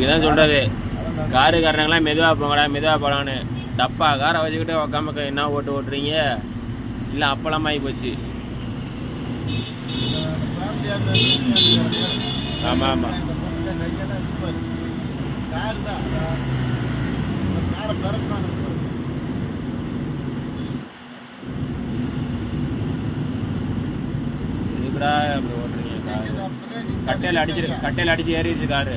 இதுதான் சொல்கிறது, காருக்காரங்களாம் மெதுவாக போங்கடா மெதுவாக போகலான்னு. டப்பா காரை வச்சுக்கிட்டு உக்காம என்ன ஓட்டுறீங்க? இல்லை அப்பளமாகி போச்சு. ஆமாம் ஆமாம். இதுக்குடா அப்படி ஓட்டுறீங்க? கட்டையில் அடிச்சு ஏறிடுச்சு காரு.